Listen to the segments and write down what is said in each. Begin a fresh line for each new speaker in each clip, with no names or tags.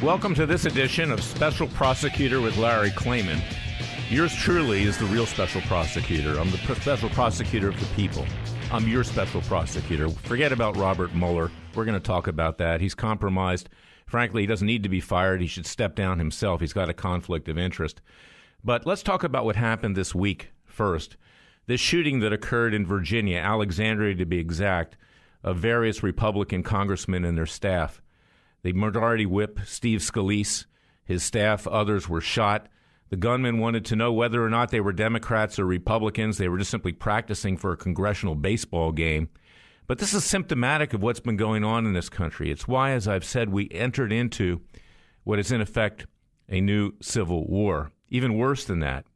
Welcome to this edition of Special Prosecutor with Larry Klayman. Yours truly is the real special prosecutor. I'm the special prosecutor of the people. I'm your special prosecutor. Forget about Robert Mueller. We're going to talk about that. He's compromised. Frankly, he doesn't need to be fired. He should step down himself. He's got a conflict of interest. But let's talk about what happened this week first. This shooting that occurred in Virginia, Alexandria to be exact, of various Republican congressmen and their staff. The majority whip, Steve Scalise, his staff, others were shot. The gunman wanted to know whether or not they were Democrats or Republicans. They were just simply practicing for a congressional baseball game. But this is symptomatic of what's been going on in this country. It's why, as I've said, we entered into what is in effect a new civil war. Even worse than that.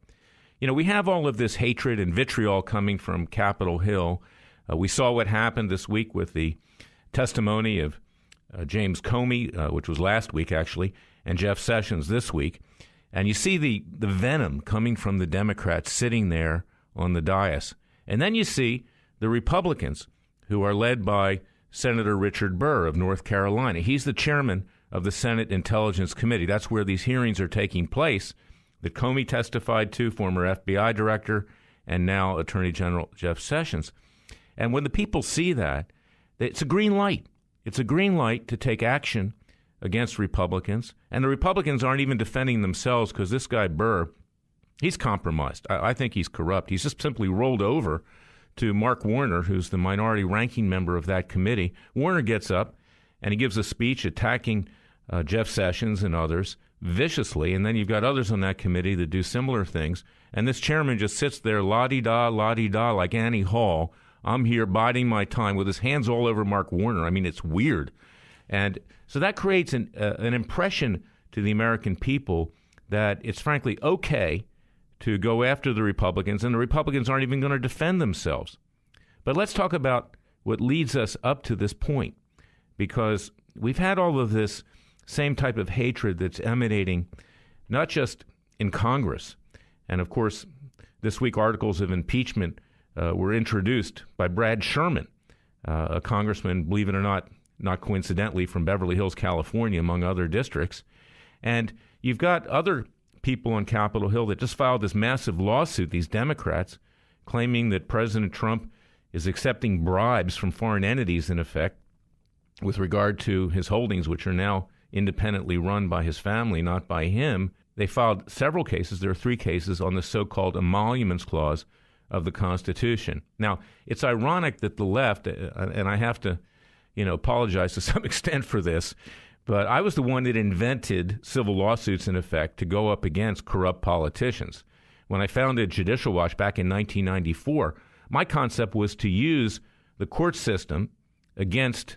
You know, we have all of this hatred and vitriol coming from Capitol Hill. We saw what happened this week with the testimony of James Comey, which was last week, actually, and Jeff Sessions this week. And you see the venom coming from the Democrats sitting there on the dais. And then you see the Republicans, who are led by Senator Richard Burr of North Carolina. He's the chairman of the Senate Intelligence Committee. That's where these hearings are taking place, that Comey testified to, former FBI director, and now Attorney General Jeff Sessions. And when the people see that, it's a green light. It's a green light to take action against Republicans. And the Republicans aren't even defending themselves because this guy Burr, he's compromised. I think he's corrupt. He's just simply rolled over to Mark Warner, who's the minority ranking member of that committee. Warner gets up and he gives a speech attacking Jeff Sessions and others viciously. And then you've got others on that committee that do similar things. And this chairman just sits there la-di-da, like Annie Hall. I'm here biding my time with his hands all over Mark Warner. I mean, it's weird. And so that creates an impression to the American people that it's frankly okay to go after the Republicans, and the Republicans aren't even going to defend themselves. But let's talk about what leads us up to this point, because we've had all of this same type of hatred that's emanating not just in Congress. And, of course, this week articles of impeachment were introduced by Brad Sherman, a congressman, believe it or not coincidentally, from Beverly Hills, California, among other districts. And you've got other people on Capitol Hill that just filed this massive lawsuit, these Democrats, claiming that President Trump is accepting bribes from foreign entities, in effect, with regard to his holdings, which are now independently run by his family, not by him. They filed several cases. There are 3 cases on the so-called emoluments clause of the Constitution. Now, it's ironic that the left, and I have to, apologize to some extent for this, but I was the one that invented civil lawsuits, in effect, to go up against corrupt politicians. When I founded Judicial Watch back in 1994, my concept was to use the court system against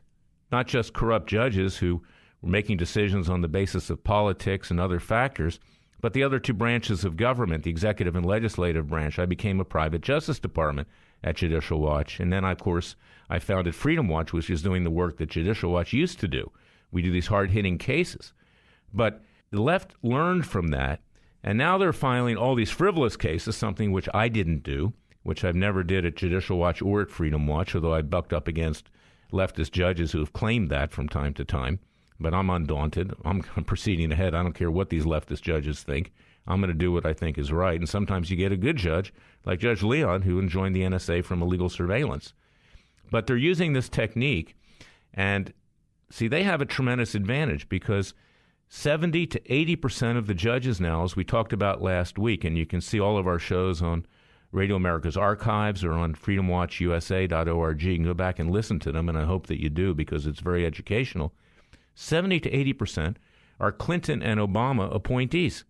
not just corrupt judges who were making decisions on the basis of politics and other factors, but the other 2 branches of government, the executive and legislative branch. I became a private justice department at Judicial Watch. And then, of course, I founded Freedom Watch, which is doing the work that Judicial Watch used to do. We do these hard-hitting cases. But the left learned from that, and now they're filing all these frivolous cases, something which I didn't do, which I've never did at Judicial Watch or at Freedom Watch, although I bucked up against leftist judges who have claimed that from time to time. But I'm undaunted. I'm proceeding ahead. I don't care what these leftist judges think. I'm going to do what I think is right. And sometimes you get a good judge, like Judge Leon, who enjoined the NSA from illegal surveillance. But they're using this technique. And see, they have a tremendous advantage because 70 to 80% of the judges now, as we talked about last week, and you can see all of our shows on Radio America's archives or on freedomwatchusa.org. You can go back and listen to them, and I hope that you do because it's very educational. 70 to 80% are Clinton and Obama appointees.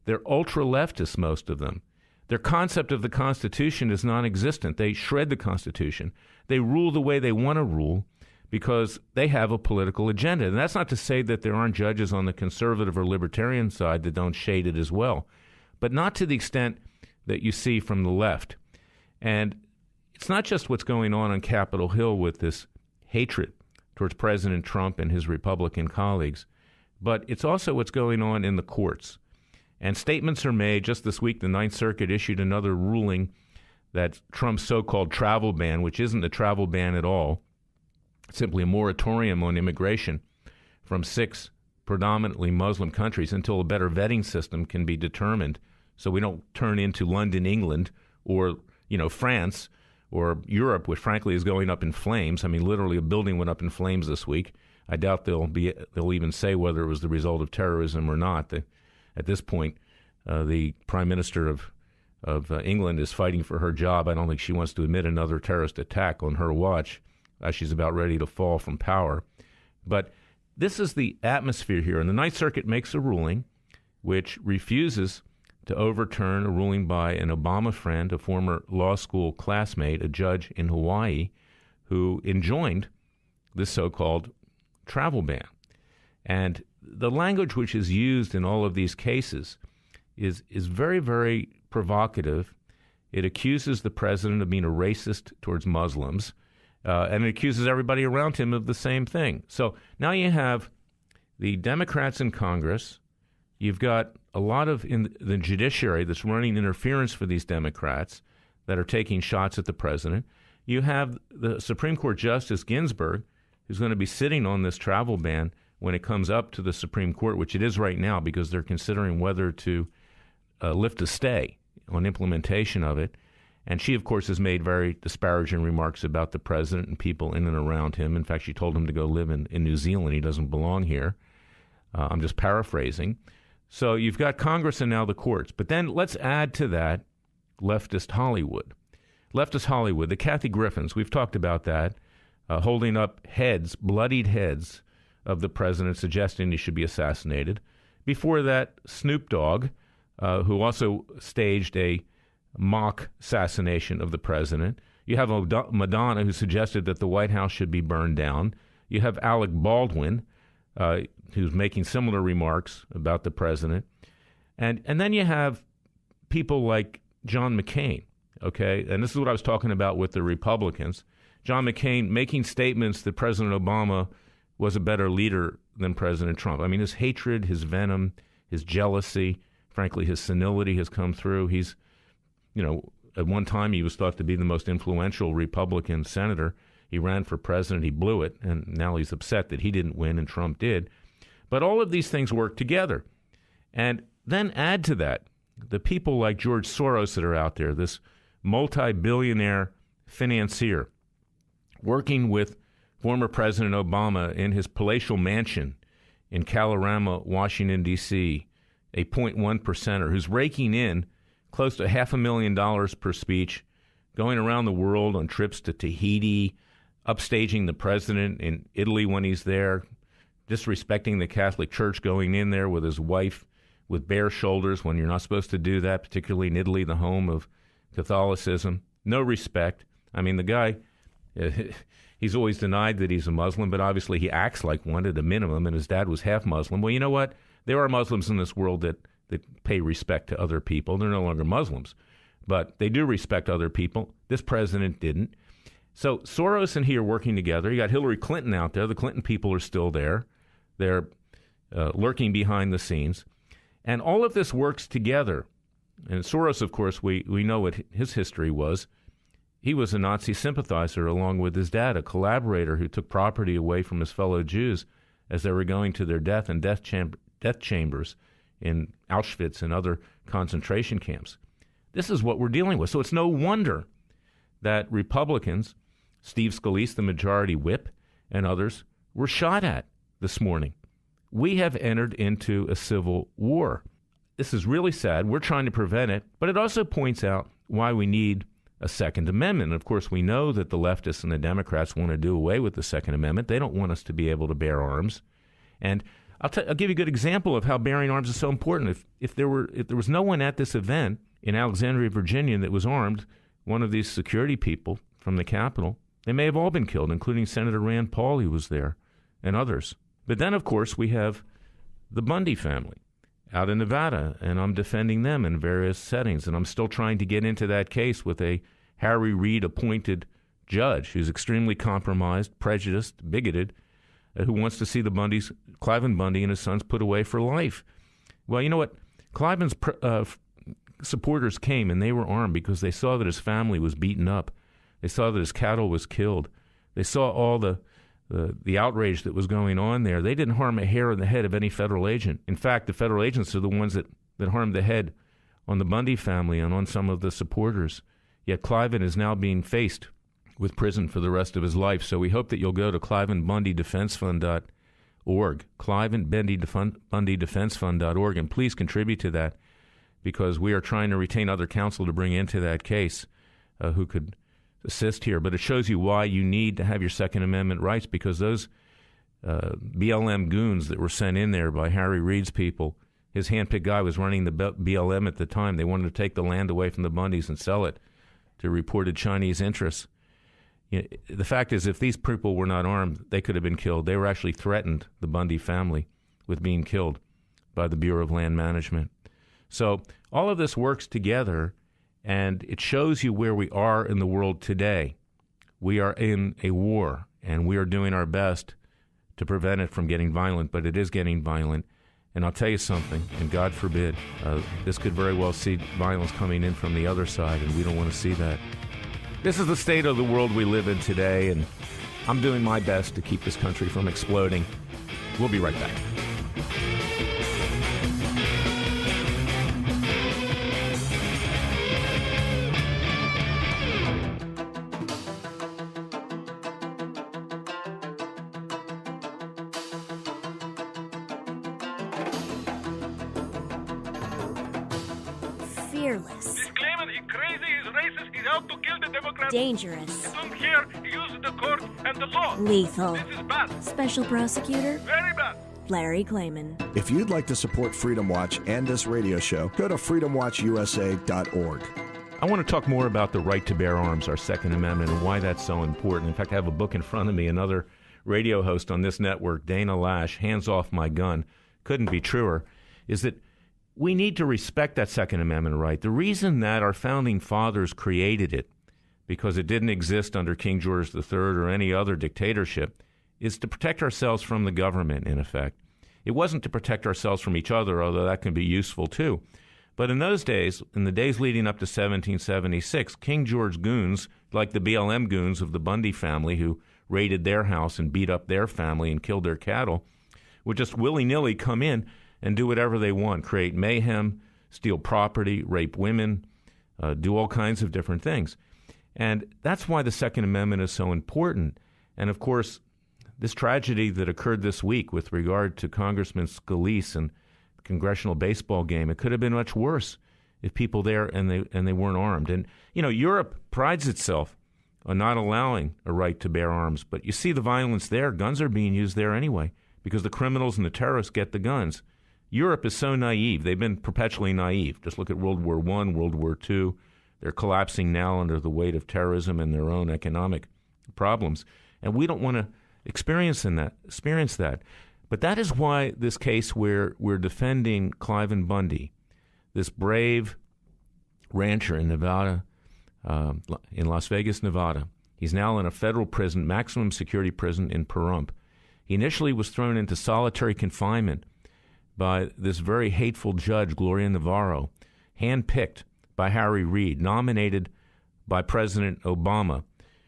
They're ultra-leftists, most of them. Their concept of the Constitution is non-existent. They shred the Constitution. They rule the way they want to rule because they have a political agenda. And that's not to say that there aren't judges on the conservative or libertarian side that don't shade it as well, but not to the extent that you see from the left. And it's not just what's going on Capitol Hill with this hatred towards President Trump and his Republican colleagues, but it's also what's going on in the courts. And statements are made. Just this week, the Ninth Circuit issued another ruling that Trump's so-called travel ban, which isn't a travel ban at all, simply a moratorium on immigration from 6 predominantly Muslim countries until a better vetting system can be determined, so we don't turn into London, England, or France or Europe, which frankly is going up in flames. I mean, literally a building went up in flames this week. I doubt they'll even say whether it was the result of terrorism or not. At this point, the Prime Minister of England is fighting for her job. I don't think she wants to admit another terrorist attack on her watch. She's about ready to fall from power. But this is the atmosphere here. And the Ninth Circuit makes a ruling which refuses to overturn a ruling by an Obama friend, a former law school classmate, a judge in Hawaii, who enjoined this so-called travel ban. And the language which is used in all of these cases is very, very provocative. It accuses the president of being a racist towards Muslims, and it accuses everybody around him of the same thing. So now you have the Democrats in Congress. You've got a lot of in the judiciary that's running interference for these Democrats that are taking shots at the president. You have the Supreme Court Justice Ginsburg, who's going to be sitting on this travel ban when it comes up to the Supreme Court, which it is right now because they're considering whether to lift a stay on implementation of it. And she, of course, has made very disparaging remarks about the president and people in and around him. In fact, she told him to go live in New Zealand. He doesn't belong here. I'm just paraphrasing. So you've got Congress and now the courts. But then let's add to that leftist Hollywood. Leftist Hollywood, the Kathy Griffins, we've talked about that, holding up heads, bloodied heads of the president, suggesting he should be assassinated. Before that, Snoop Dogg, who also staged a mock assassination of the president. You have Madonna, who suggested that the White House should be burned down. You have Alec Baldwin, who's making similar remarks about the president. And then you have people like John McCain, okay? And this is what I was talking about with the Republicans. John McCain making statements that President Obama was a better leader than President Trump. I mean, his hatred, his venom, his jealousy, frankly, his senility has come through. He's, at one time he was thought to be the most influential Republican senator. He ran for president, he blew it, and now he's upset that he didn't win and Trump did. But all of these things work together. And then add to that the people like George Soros that are out there, this multi-billionaire financier, working with former President Obama in his palatial mansion in Kalorama, Washington, D.C., a 0.1%er who's raking in close to $500,000 per speech, going around the world on trips to Tahiti, upstaging the president in Italy when he's there, disrespecting the Catholic Church, going in there with his wife with bare shoulders when you're not supposed to do that, particularly in Italy, the home of Catholicism. No respect. I mean, the guy, he's always denied that he's a Muslim, but obviously he acts like one at a minimum, and his dad was half Muslim. Well, you know what? There are Muslims in this world that pay respect to other people. They're no longer Muslims, but they do respect other people. This president didn't. So Soros and he are working together. You got Hillary Clinton out there. The Clinton people are still there. They're lurking behind the scenes. And all of this works together. And Soros, of course, we know what his history was. He was a Nazi sympathizer along with his dad, a collaborator who took property away from his fellow Jews as they were going to their death in death chambers in Auschwitz and other concentration camps. This is what we're dealing with. So it's no wonder that Republicans, Steve Scalise, the majority whip, and others were shot at this morning. We have entered into a civil war. This is really sad. We're trying to prevent it, but it also points out why we need a Second Amendment. Of course, we know that the leftists and the Democrats want to do away with the Second Amendment. They don't want us to be able to bear arms. And I'll give you a good example of how bearing arms is so important. If there was no one at this event in Alexandria, Virginia, that was armed, one of these security people from the Capitol, they may have all been killed, including Senator Rand Paul, who was there, and others. But then, of course, we have the Bundy family out in Nevada, and I'm defending them in various settings. And I'm still trying to get into that case with a Harry Reid-appointed judge who's extremely compromised, prejudiced, bigoted, who wants to see the Cliven Bundy and his sons put away for life. Well, you know what? Cliven's supporters came, and they were armed because they saw that his family was beaten up. They saw that his cattle was killed. They saw all the the outrage that was going on there. They didn't harm a hair on the head of any federal agent. In fact, the federal agents are the ones that harmed the head on the Bundy family and on some of the supporters. Yet Klayman is now being faced with prison for the rest of his life. So we hope that you'll go to KlaymanBundyDefenseFund.org, KlaymanBundyDefenseFund.org, and please contribute to that, because we are trying to retain other counsel to bring into that case who could assist here. But it shows you why you need to have your Second Amendment rights, because those BLM goons that were sent in there by Harry Reid's people, his handpicked guy was running the BLM at the time. They wanted to take the land away from the Bundys and sell it to reported Chinese interests. You know, the fact is, if these people were not armed, they could have been killed. They were actually threatened, the Bundy family, with being killed by the Bureau of Land Management. So all of this works together, and it shows you where we are in the world today. We are in a war, and we are doing our best to prevent it from getting violent, but it is getting violent. And I'll tell you something, and God forbid, this could very well see violence coming in from the other side, and we don't want to see that. This is the state of the world we live in today, and I'm doing my best to keep this country from exploding. We'll be right back.
Fearless.
This Klayman, he's crazy, he's racist, he's out to kill the Democrats.
Dangerous.
You don't care, he uses the court and the law.
Lethal.
This is bad.
Special Prosecutor
Very bad.
Larry Klayman.
If you'd like to support Freedom Watch and this radio show, go to freedomwatchusa.org.
I want to talk more about the right to bear arms, our Second Amendment, and why that's so important. In fact, I have a book in front of me. Another radio host on this network, Dana Lash, Hands Off My Gun, couldn't be truer, is that we need to respect that Second Amendment right. The reason that our founding fathers created it, because it didn't exist under King George III or any other dictatorship, is to protect ourselves from the government, in effect. It wasn't to protect ourselves from each other, although that can be useful too. But in those days, in the days leading up to 1776, King George goons, like the BLM goons of the Bundy family who raided their house and beat up their family and killed their cattle, would just willy-nilly come in and do whatever they want, create mayhem, steal property, rape women, do all kinds of different things. And that's why the Second Amendment is so important. And of course, this tragedy that occurred this week with regard to Congressman Scalise and the congressional baseball game, it could have been much worse if people there and they weren't armed. And, you know, Europe prides itself on not allowing a right to bear arms. But you see the violence there. Guns are being used there anyway because the criminals and the terrorists get the guns. Europe is so naive. They've been perpetually naive. Just look at World War I, World War II. They're collapsing now under the weight of terrorism and their own economic problems. And we don't want to experience that. But that is why this case where we're defending Klayman Bundy, this brave rancher in Nevada, in Las Vegas, Nevada. He's now in a federal prison, maximum security prison in Pahrump. He initially was thrown into solitary confinement by this very hateful judge, Gloria Navarro, handpicked by Harry Reid, nominated by President Obama.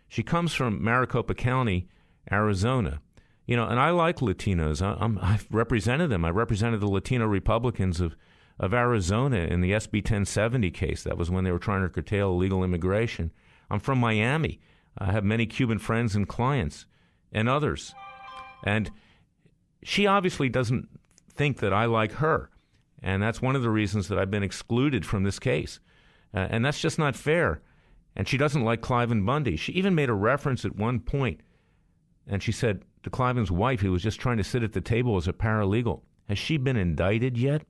She comes from Maricopa County, Arizona. You know, and I like Latinos. I've represented them. I represented the Latino Republicans of Arizona in the SB 1070 case. That was when they were trying to curtail illegal immigration. I'm from Miami. I have many Cuban friends and clients and others. And she obviously doesn't think that I like her. And that's one of the reasons that I've been excluded from this case. And that's just not fair. And she doesn't like Klayman Bundy. She even made a reference at one point, and she said to Klayman's wife, who was just trying to sit at the table as a paralegal, has she been indicted yet?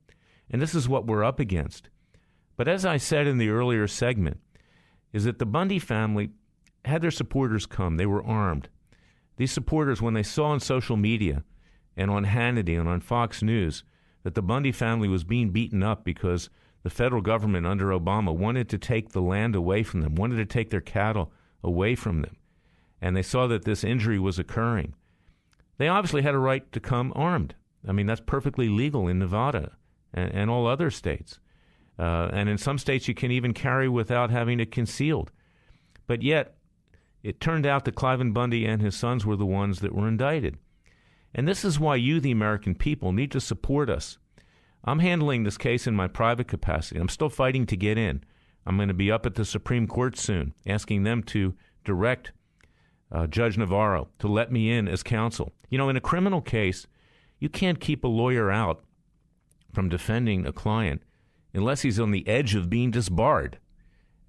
And this is what we're up against. But as I said in the earlier segment, is that the Bundy family had their supporters come. They were armed. These supporters, when they saw on social media and on Hannity and on Fox News that the Bundy family was being beaten up because the federal government under Obama wanted to take the land away from them, wanted to take their cattle away from them, and they saw that this injury was occurring, they obviously had a right to come armed. I mean, that's perfectly legal in Nevada and all other states. And in some states, you can even carry without having it concealed. But yet, it turned out that Klayman Bundy and his sons were the ones that were indicted. And this is why you, the American people, need to support us. I'm handling this case in my private capacity. I'm still fighting to get in. I'm going to be up at the Supreme Court soon, asking them to direct Judge Navarro to let me in as counsel. You know, in a criminal case, you can't keep a lawyer out from defending a client unless he's on the edge of being disbarred.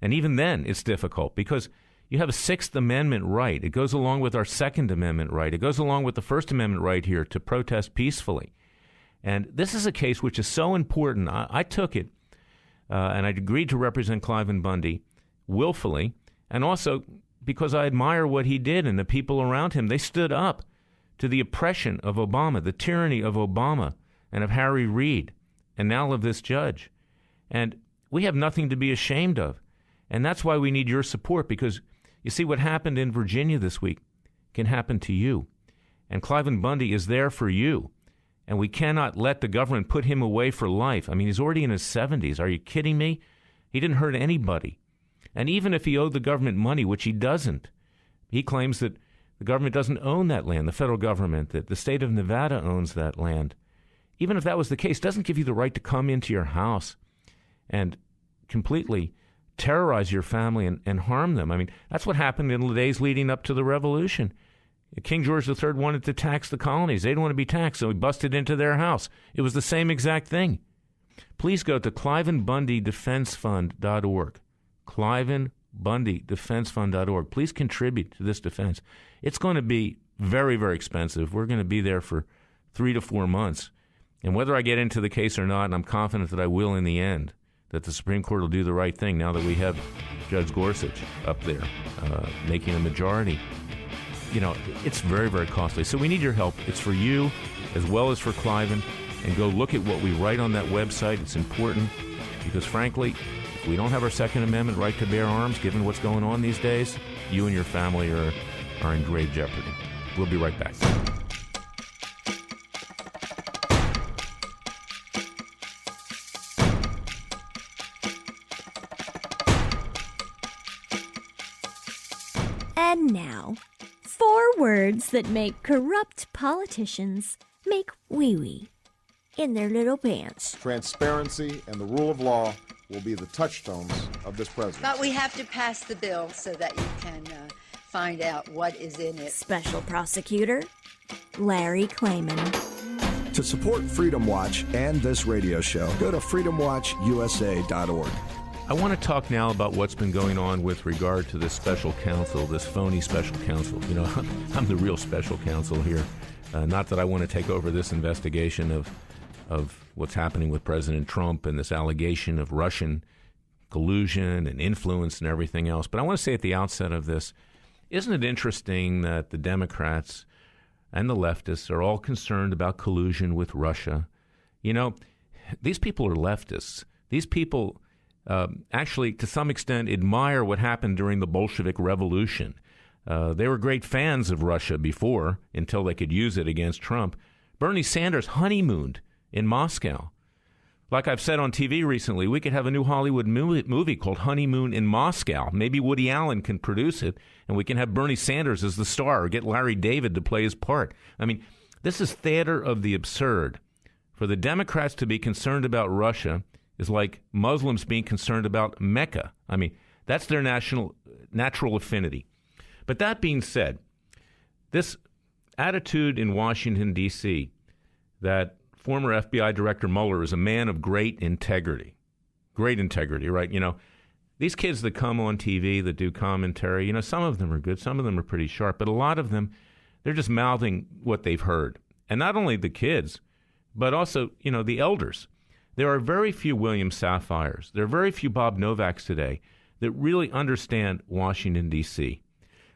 And even then, it's difficult because you have a Sixth Amendment right. It goes along with our Second Amendment right. It goes along with the First Amendment right here to protest peacefully. And this is a case which is so important. I took it, and I agreed to represent Klayman Bundy willfully, and also because I admire what he did and the people around him. They stood up to the oppression of Obama, the tyranny of Obama and of Harry Reid, and now of this judge. And we have nothing to be ashamed of. And that's why we need your support, because you see what happened in Virginia this week can happen to you. And Klayman Bundy is there for you. And we cannot let the government put him away for life. I mean, he's already in his 70s. Are you kidding me? He didn't hurt anybody. And even if he owed the government money, which he doesn't, he claims that the government doesn't own that land, the federal government, that the state of Nevada owns that land. Even if that was the case, it doesn't give you the right to come into your house and completely terrorize your family and harm them. I mean, that's what happened in the days leading up to the revolution. King George III wanted to tax the colonies. They didn't want to be taxed, so he busted into their house. It was the same exact thing. Please go to KlaymanBundyDefenseFund.org. KlaymanBundyDefenseFund.org. Please contribute to this defense. It's going to be very, very expensive. We're going to be there for 3 to 4 months. And whether I get into the case or not, and I'm confident that I will in the end, that the Supreme Court will do the right thing now that we have Judge Gorsuch up there making a majority. You know, it's very, very costly. So we need your help. It's for you as well as for Klayman. And go look at what we write on that website. It's important because, frankly, if we don't have our Second Amendment right to bear arms, given what's going on these days, you and your family are in grave jeopardy. We'll be right back.
And now, 4 words that make corrupt politicians make wee-wee in their little pants.
Transparency and the rule of law will be the touchstones of this presidency.
But we have to pass the bill so that you can find out what is in it.
Special Prosecutor Larry Klayman.
To support Freedom Watch and this radio show, go to freedomwatchusa.org.
I want to talk now about what's been going on with regard to this special counsel, this phony special counsel. You know, I'm the real special counsel here. Not that I want to take over this investigation of what's happening with President Trump and this allegation of Russian collusion and influence and everything else. But I want to say at the outset of this, isn't it interesting that the Democrats and the leftists are all concerned about collusion with Russia? You know, these people are leftists. These people actually, to some extent, admire what happened during the Bolshevik Revolution. They were great fans of Russia before, until they could use it against Trump. Bernie Sanders honeymooned in Moscow. Like I've said on TV recently, we could have a new Hollywood movie called Honeymoon in Moscow. Maybe Woody Allen can produce it, and we can have Bernie Sanders as the star or get Larry David to play his part. I mean, this is theater of the absurd. For the Democrats to be concerned about Russia is like Muslims being concerned about Mecca. I mean, that's their natural affinity. But that being said, this attitude in Washington, D.C., that former FBI Director Mueller is a man of great integrity, right? You know, these kids that come on TV, that do commentary, you know, some of them are good, some of them are pretty sharp, but a lot of them, they're just mouthing what they've heard. And not only the kids, but also, you know, the elders. There are very few William Sapphires. There are very few Bob Novaks today that really understand Washington, D.C.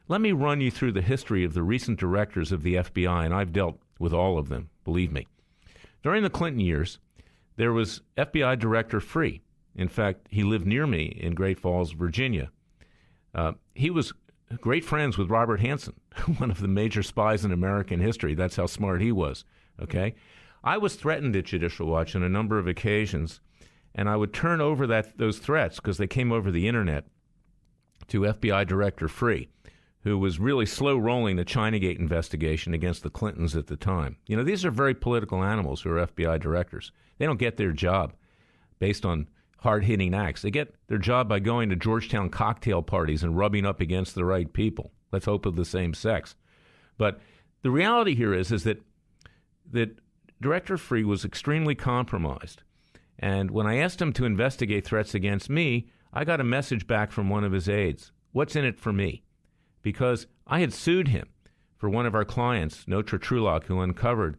Let me run you through the history of the recent directors of the FBI, and I've dealt with all of them, believe me. During the Clinton years, there was FBI Director Free. In fact, he lived near me in Great Falls, Virginia. He was great friends with Robert Hanssen, one of the major spies in American history. That's how smart he was, okay? I was threatened at Judicial Watch on a number of occasions, and I would turn over those threats, because they came over the internet, to FBI Director Free, who was really slow rolling the Chinagate investigation against the Clintons at the time. You know, these are very political animals who are FBI directors. They don't get their job based on hard-hitting acts. They get their job by going to Georgetown cocktail parties and rubbing up against the right people. Let's hope of the same sex. But the reality here is that Director Freeh was extremely compromised. And when I asked him to investigate threats against me, I got a message back from one of his aides. What's in it for me? Because I had sued him for one of our clients, Notre Trulock, who uncovered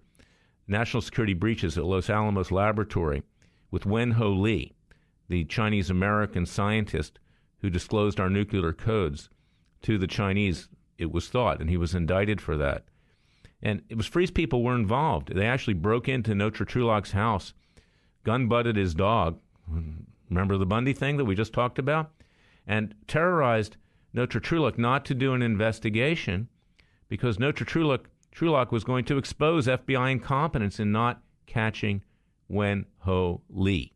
national security breaches at Los Alamos Laboratory with Wen-Ho Lee, the Chinese-American scientist who disclosed our nuclear codes to the Chinese, it was thought, and he was indicted for that. And it was Freeh's people were involved. They actually broke into Notre Trulock's house, gun-butted his dog, remember the Bundy thing that we just talked about? And terrorized Notre Trulock not to do an investigation because Notre Trulock was going to expose FBI incompetence in not catching Wen-Ho Lee.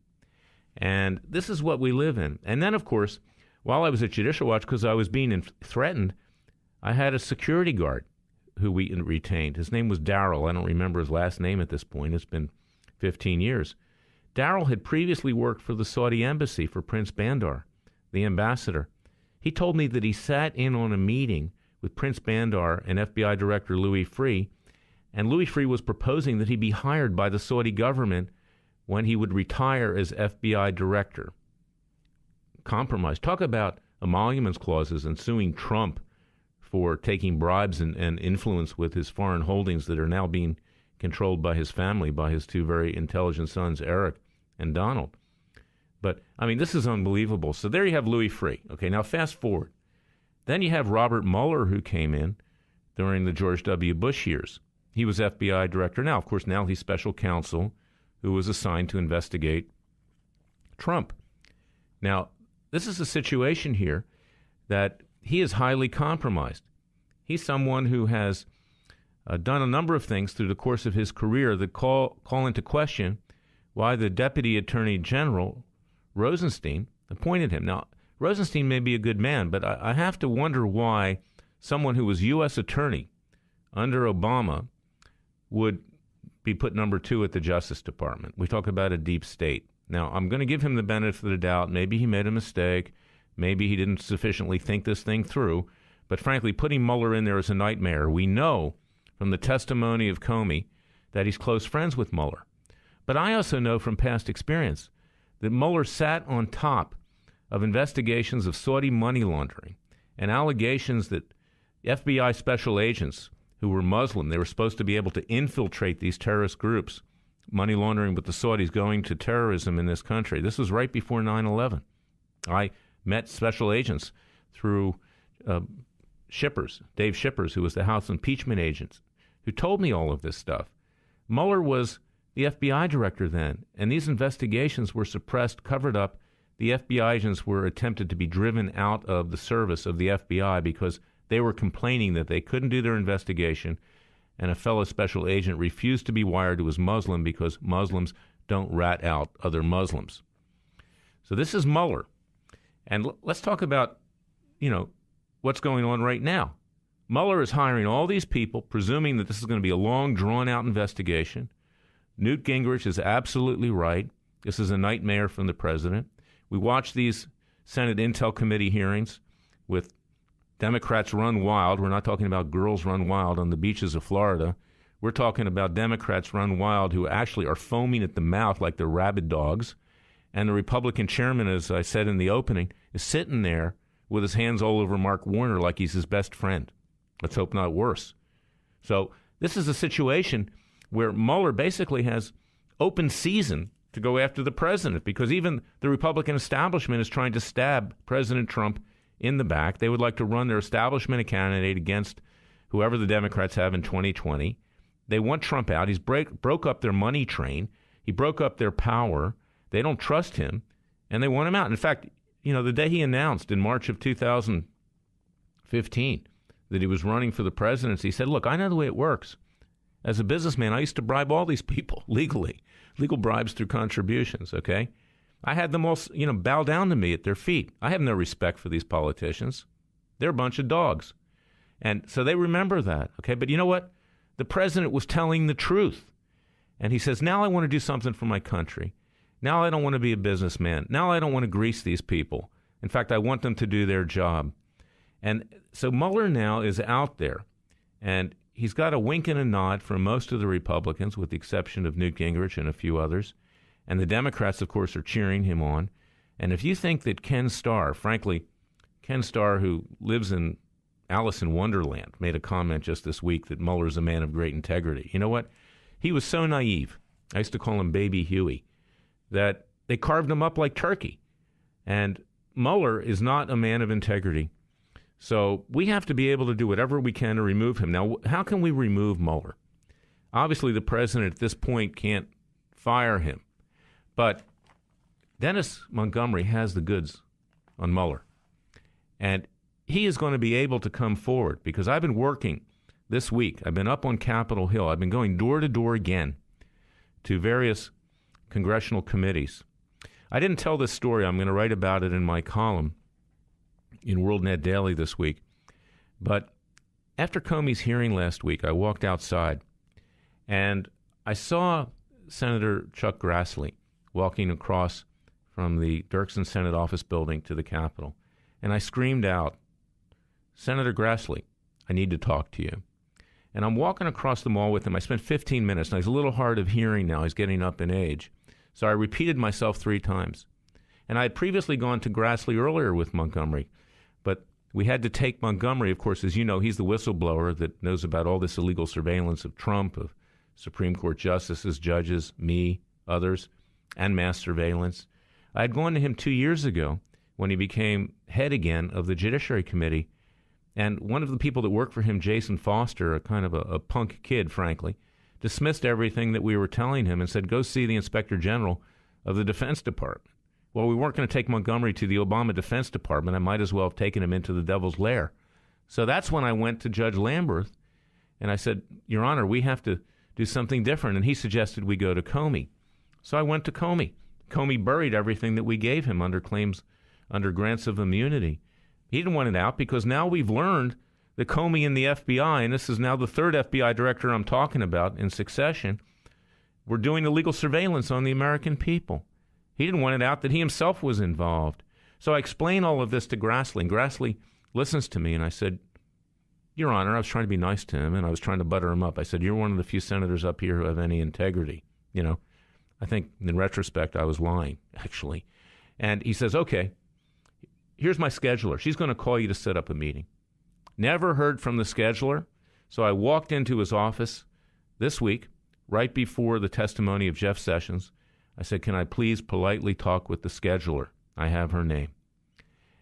And this is what we live in. And then, of course, while I was at Judicial Watch, because I was being threatened, I had a security guard who we retained. His name was Darrell. I don't remember his last name at this point. It's been 15 years. Darrell had previously worked for the Saudi embassy for Prince Bandar, the ambassador. He told me that he sat in on a meeting with Prince Bandar and FBI Director Louis Freeh, and Louis Freeh was proposing that he be hired by the Saudi government when he would retire as FBI Director. Compromise. Talk about emoluments clauses and suing Trump for taking bribes and influence with his foreign holdings that are now being controlled by his family, by his two very intelligent sons, Eric and Donald. But, I mean, this is unbelievable. So there you have Louis Freeh. Okay, now fast forward. Then you have Robert Mueller, who came in during the George W. Bush years. He was FBI director. Now, of course, now he's special counsel who was assigned to investigate Trump. Now, this is a situation here that he is highly compromised. He's someone who has done a number of things through the course of his career that call into question why the Deputy Attorney General, Rosenstein, appointed him. Now, Rosenstein may be a good man, but I have to wonder why someone who was U.S. Attorney under Obama would be put number 2 at the Justice Department. We talk about a deep state. Now, I'm going to give him the benefit of the doubt. Maybe he made a mistake. Maybe he didn't sufficiently think this thing through. But frankly, putting Mueller in there is a nightmare. We know from the testimony of Comey that he's close friends with Mueller. But I also know from past experience that Mueller sat on top of investigations of Saudi money laundering and allegations that FBI special agents who were Muslim, they were supposed to be able to infiltrate these terrorist groups, money laundering with the Saudis going to terrorism in this country. This was right before 9/11. I met special agents through Shippers, Dave Shippers, who was the House impeachment agent, who told me all of this stuff. Mueller was the FBI director then, and these investigations were suppressed, covered up. The FBI agents were attempted to be driven out of the service of the FBI because they were complaining that they couldn't do their investigation, and a fellow special agent refused to be wired who was Muslim because Muslims don't rat out other Muslims. So this is Mueller. And let's talk about, what's going on right now. Mueller is hiring all these people, presuming that this is going to be a long, drawn-out investigation. Newt Gingrich is absolutely right. This is a nightmare from the president. We watch these Senate Intel Committee hearings with Democrats run wild. We're not talking about girls run wild on the beaches of Florida. We're talking about Democrats run wild who actually are foaming at the mouth like they're rabid dogs. And the Republican chairman, as I said in the opening, is sitting there with his hands all over Mark Warner like he's his best friend. Let's hope not worse. So this is a situation where Mueller basically has open season to go after the president because even the Republican establishment is trying to stab President Trump in the back. They would like to run their establishment candidate against whoever the Democrats have in 2020. They want Trump out. He's broke up their money train. He broke up their power. They don't trust him, and they want him out. In fact, the day he announced in March of 2015 that he was running for the presidency, he said, look, I know the way it works. As a businessman, I used to bribe all these people legally, legal bribes through contributions, okay? I had them all, bow down to me at their feet. I have no respect for these politicians. They're a bunch of dogs. And so they remember that, okay? But you know what? The president was telling the truth. And he says, now I want to do something for my country. Now I don't want to be a businessman. Now I don't want to grease these people. In fact, I want them to do their job. And so Mueller now is out there, and he's got a wink and a nod from most of the Republicans, with the exception of Newt Gingrich and a few others. And the Democrats, of course, are cheering him on. And if you think that Ken Starr, frankly, Ken Starr, who lives in Alice in Wonderland, made a comment just this week that Mueller's a man of great integrity. You know what? He was so naive. I used to call him Baby Huey, that they carved him up like turkey. And Mueller is not a man of integrity. So we have to be able to do whatever we can to remove him. Now, how can we remove Mueller? Obviously, the president at this point can't fire him. But Dennis Montgomery has the goods on Mueller. And he is going to be able to come forward, because I've been working this week. I've been up on Capitol Hill. I've been going door to door again to various congressional committees. I didn't tell this story. I'm going to write about it in my column in WorldNet Daily this week. But after Comey's hearing last week, I walked outside and I saw Senator Chuck Grassley walking across from the Dirksen Senate office building to the Capitol. And I screamed out, "Senator Grassley, I need to talk to you." And I'm walking across the mall with him. I spent 15 minutes. Now, he's a little hard of hearing now. He's getting up in age. So I repeated myself 3 times. And I had previously gone to Grassley earlier with Montgomery. But we had to take Montgomery, of course, as you know, he's the whistleblower that knows about all this illegal surveillance of Trump, of Supreme Court justices, judges, me, others, and mass surveillance. I had gone to him 2 years ago when he became head again of the Judiciary Committee. And one of the people that worked for him, Jason Foster, a kind of a punk kid, frankly, dismissed everything that we were telling him and said, go see the Inspector General of the Defense Department. Well, we weren't going to take Montgomery to the Obama Defense Department. I might as well have taken him into the devil's lair. So that's when I went to Judge Lamberth, and I said, Your Honor, we have to do something different. And he suggested we go to Comey. So I went to Comey. Comey buried everything that we gave him under claims, under grants of immunity. He didn't want it out because now we've learned that Comey and the FBI, and this is now the 3rd FBI director I'm talking about in succession, were doing illegal surveillance on the American people. He didn't want it out that he himself was involved. So I explained all of this to Grassley, and Grassley listens to me, and I said, Your Honor, I was trying to be nice to him, and I was trying to butter him up. I said, you're one of the few senators up here who have any integrity. You know, I think in retrospect I was lying, actually. And he says, okay, here's my scheduler. She's going to call you to set up a meeting. Never heard from the scheduler. So I walked into his office this week, right before the testimony of Jeff Sessions. I said, can I please politely talk with the scheduler? I have her name.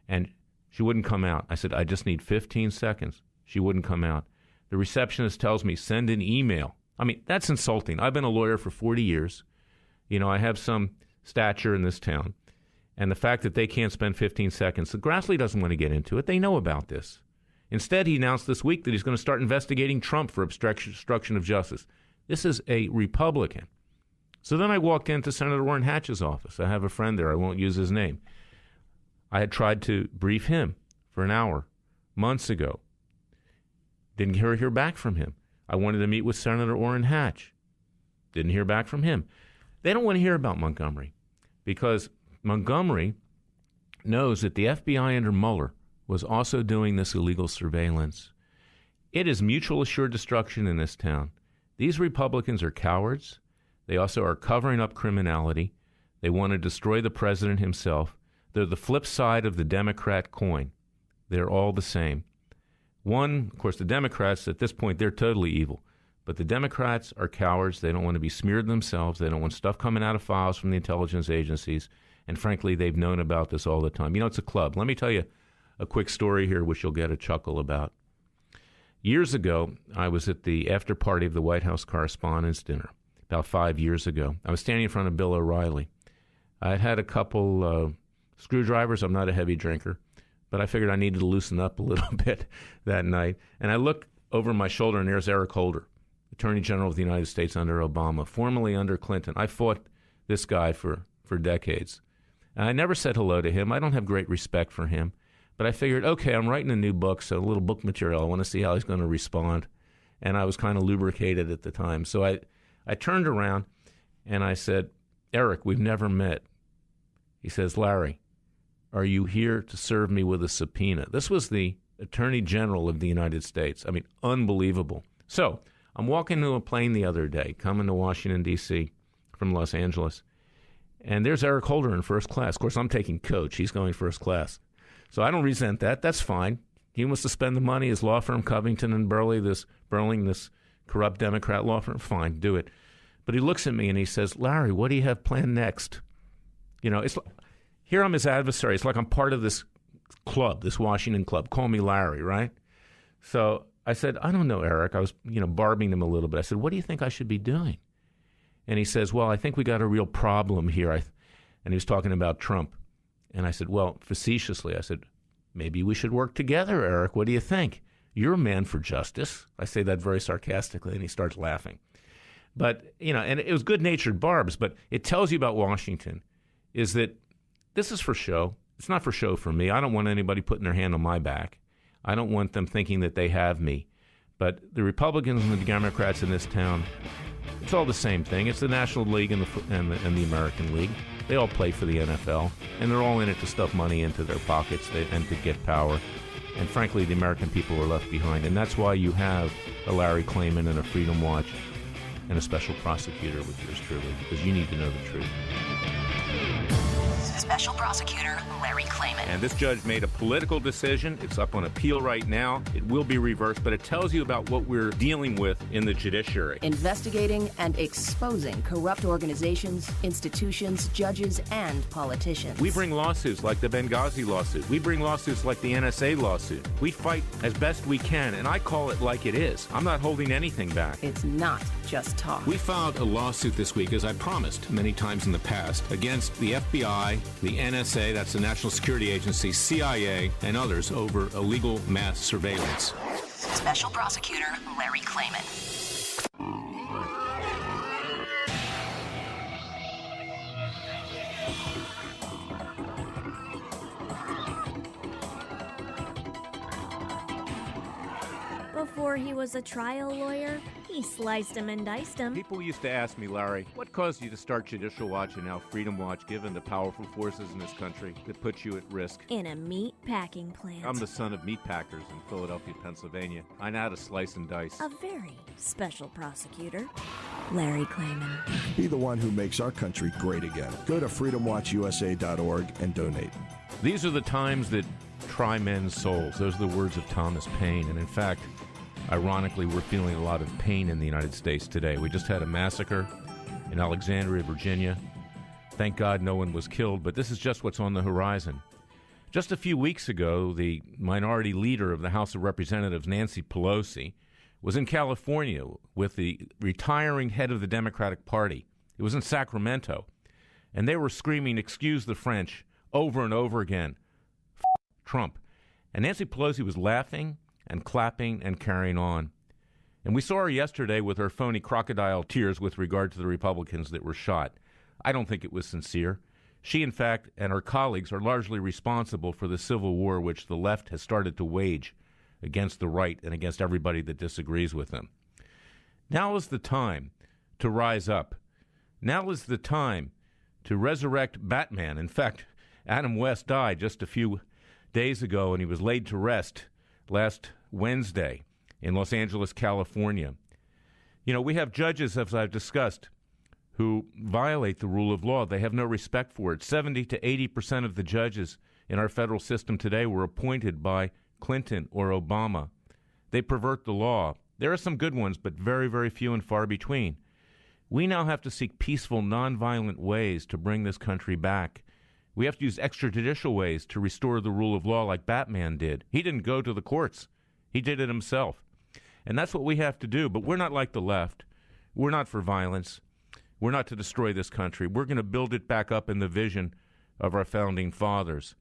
And she wouldn't come out. I said, I just need 15 seconds. She wouldn't come out. The receptionist tells me, send an email. I mean, that's insulting. I've been a lawyer for 40 years. You know, I have some stature in this town. And the fact that they can't spend 15 seconds, Grassley doesn't want to get into it. They know about this. Instead, he announced this week that he's going to start investigating Trump for obstruction of justice. This is a Republican. So then I walked into Senator Orrin Hatch's office. I have a friend there. I won't use his name. I had tried to brief him for an hour months ago. Didn't hear back from him. I wanted to meet with Senator Orrin Hatch. Didn't hear back from him. They don't want to hear about Montgomery because Montgomery knows that the FBI under Mueller was also doing this illegal surveillance. It is mutual assured destruction in this town. These Republicans are cowards. They also are covering up criminality. They want to destroy the president himself. They're the flip side of the Democrat coin. They're all the same. One, of course, the Democrats, at this point, they're totally evil. But the Democrats are cowards. They don't want to be smeared themselves. They don't want stuff coming out of files from the intelligence agencies. And frankly, they've known about this all the time. You know, it's a club. Let me tell you a quick story here, which you'll get a chuckle about. Years ago, I was at the after party of the White House Correspondents' Dinner, about 5 years ago. I was standing in front of Bill O'Reilly. I had a couple screwdrivers. I'm not a heavy drinker, but I figured I needed to loosen up a little bit that night. And I look over my shoulder, and there's Eric Holder, Attorney General of the United States under Obama, formerly under Clinton. I fought this guy for decades. And I never said hello to him. I don't have great respect for him. But I figured, okay, I'm writing a new book, so a little book material. I want to see how he's going to respond. And I was kind of lubricated at the time. So I turned around and I said, Eric, we've never met. He says, Larry, are you here to serve me with a subpoena? This was the Attorney General of the United States. I mean, unbelievable. So I'm walking to a plane the other day, coming to Washington, D.C. from Los Angeles. And there's Eric Holder in first class. Of course, I'm taking coach. He's going first class. So I don't resent that. That's fine. He wants to spend the money. His law firm, Covington and Burling, this corrupt Democrat law firm, fine, do it. But he looks at me and he says, Larry, what do you have planned next? You know, here I'm his adversary. It's like I'm part of this club, this Washington club. Call me Larry, right? So I said, I don't know, Eric. I was, barbing him a little bit. I said, what do you think I should be doing? And he says, well, I think we got a real problem here. And he was talking about Trump. And I said, well, facetiously, I said, maybe we should work together, Eric. What do you think? You're a man for justice. I say that very sarcastically, and he starts laughing. But, and it was good-natured barbs, but it tells you about Washington is that this is for show. It's not for show for me. I don't want anybody putting their hand on my back. I don't want them thinking that they have me. But the Republicans and the Democrats in this town, it's all the same thing. It's the National League and the American League. They all play for the NFL, and they're all in it to stuff money into their pockets and to get power. And frankly, the American people are left behind. And that's why you have a Larry Klayman and a Freedom Watch and a special prosecutor with yours truly, because you need to know the truth.
Special Prosecutor Larry Klayman.
And this judge made a political decision. It's up on appeal right now. It will be reversed, but it tells you about what we're dealing with in the judiciary.
Investigating and exposing corrupt organizations, institutions, judges, and politicians.
We bring lawsuits like the Benghazi lawsuit. We bring lawsuits like the NSA lawsuit. We fight as best we can, and I call it like it is. I'm not holding anything back.
It's not just talk.
We filed a lawsuit this week, as I promised many times in the past, against the FBI, the NSA, that's the National Security Agency, CIA, and others over illegal mass surveillance.
Special Prosecutor Larry Klayman.
Before he was a trial lawyer, he sliced him and diced him.
People used to ask me, Larry, what caused you to start Judicial Watch and now Freedom Watch, given the powerful forces in this country that put you at risk?
In a meat packing plant.
I'm the son of meat packers in Philadelphia, Pennsylvania. I know how to slice and dice.
A very special prosecutor, Larry Klayman.
Be the one who makes our country great again. Go to freedomwatchusa.org and donate.
These are the times that try men's souls. Those are the words of Thomas Paine. And in fact, ironically, we're feeling a lot of pain in the United States today. We just had a massacre in Alexandria, Virginia. Thank God no one was killed, but this is just what's on the horizon. Just a few weeks ago, the minority leader of the House of Representatives, Nancy Pelosi, was in California with the retiring head of the Democratic Party. It was in Sacramento. And they were screaming, "Excuse the French," over and over again. Trump. And Nancy Pelosi was laughing and clapping and carrying on. And we saw her yesterday with her phony crocodile tears with regard to the Republicans that were shot. I don't think it was sincere. She, in fact, and her colleagues are largely responsible for the civil war which the left has started to wage against the right and against everybody that disagrees with them. Now is the time to rise up. Now is the time to resurrect Batman. In fact, Adam West died just a few days ago, and he was laid to rest last Wednesday in Los Angeles, California. You know, we have judges, as I've discussed, who violate the rule of law. They have no respect for it. 70 to 80% of the judges in our federal system today were appointed by Clinton or Obama. They pervert the law. There are some good ones, but very, very few and far between. We now have to seek peaceful, nonviolent ways to bring this country back. We have to use extrajudicial ways to restore the rule of law like Batman did. He didn't go to the courts. He did it himself. And that's what we have to do. But we're not like the left. We're not for violence. We're not to destroy this country. We're going to build it back up in the vision of our founding fathers.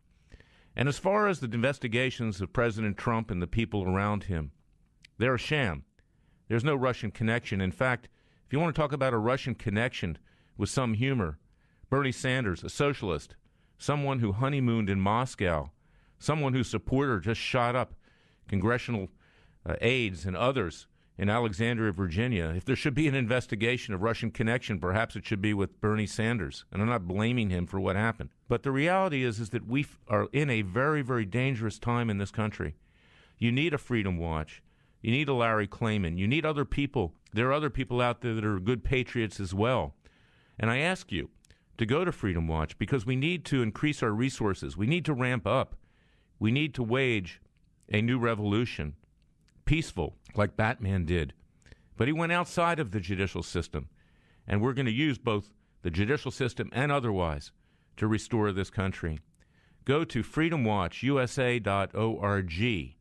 And as far as the investigations of President Trump and the people around him, they're a sham. There's no Russian connection. In fact, if you want to talk about a Russian connection with some humor, Bernie Sanders, a socialist, someone who honeymooned in Moscow, someone whose supporter just shot up congressional aides and others in Alexandria, Virginia. If there should be an investigation of Russian connection, perhaps it should be with Bernie Sanders. And I'm not blaming him for what happened. But the reality is that we are in a very, very dangerous time in this country. You need a Freedom Watch. You need a Larry Klayman. You need other people. There are other people out there that are good patriots as well. And I ask you to go to Freedom Watch because we need to increase our resources. We need to ramp up. We need to wage a new revolution, peaceful, like Batman did. But he went outside of the judicial system, and we're going to use both the judicial system and otherwise to restore this country. Go to freedomwatchusa.org,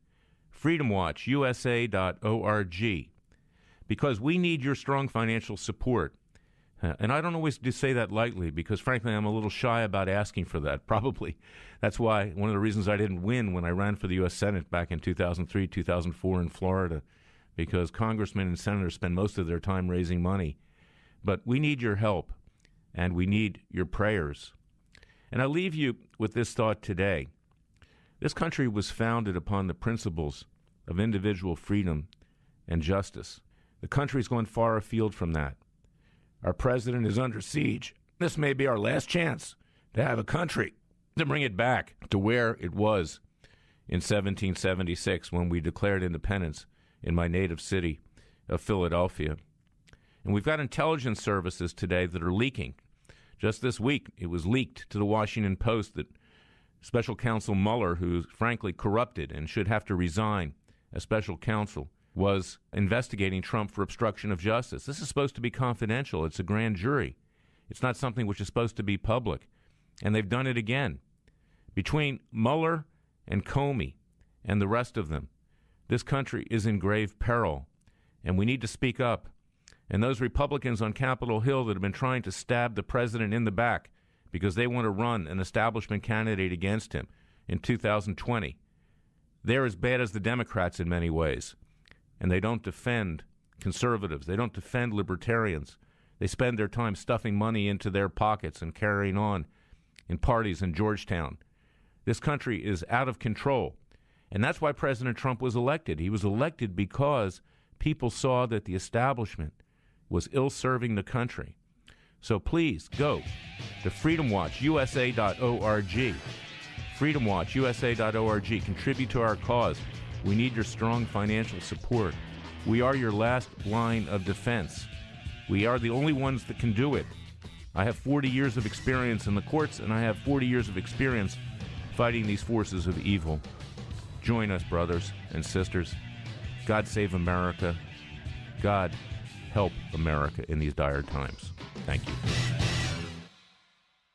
freedomwatchusa.org, because we need your strong financial support. And I don't always say that lightly because, frankly, I'm a little shy about asking for that, probably. That's why one of the reasons I didn't win when I ran for the U.S. Senate back in 2003, 2004 in Florida, because congressmen and senators spend most of their time raising money. But we need your help, and we need your prayers. And I leave you with this thought today. This country was founded upon the principles of individual freedom and justice. The country's gone far afield from that. Our president is under siege. This may be our last chance to have a country, to bring it back to where it was in 1776 when we declared independence in my native city of Philadelphia. And we've got intelligence services today that are leaking. Just this week, it was leaked to the Washington Post that Special Counsel Mueller, who's frankly corrupted and should have to resign as special counsel, was investigating Trump for obstruction of justice. This is supposed to be confidential. It's a grand jury. It's not something which is supposed to be public. And they've done it again. Between Mueller and Comey and the rest of them, this country is in grave peril. And we need to speak up. And those Republicans on Capitol Hill that have been trying to stab the president in the back because they want to run an establishment candidate against him in 2020, they're as bad as the Democrats in many ways. And they don't defend conservatives. They don't defend libertarians. They spend their time stuffing money into their pockets and carrying on in parties in Georgetown. This country is out of control. And that's why President Trump was elected. He was elected because people saw that the establishment was ill-serving the country. So please go to freedomwatchusa.org. freedomwatchusa.org. Contribute to our cause. We need your strong financial support. We are your last line of defense. We are the only ones that can do it. I have 40 years of experience in the courts, and I have 40 years of experience fighting these forces of evil. Join us, brothers and sisters. God save America. God help America in these dire times. Thank you.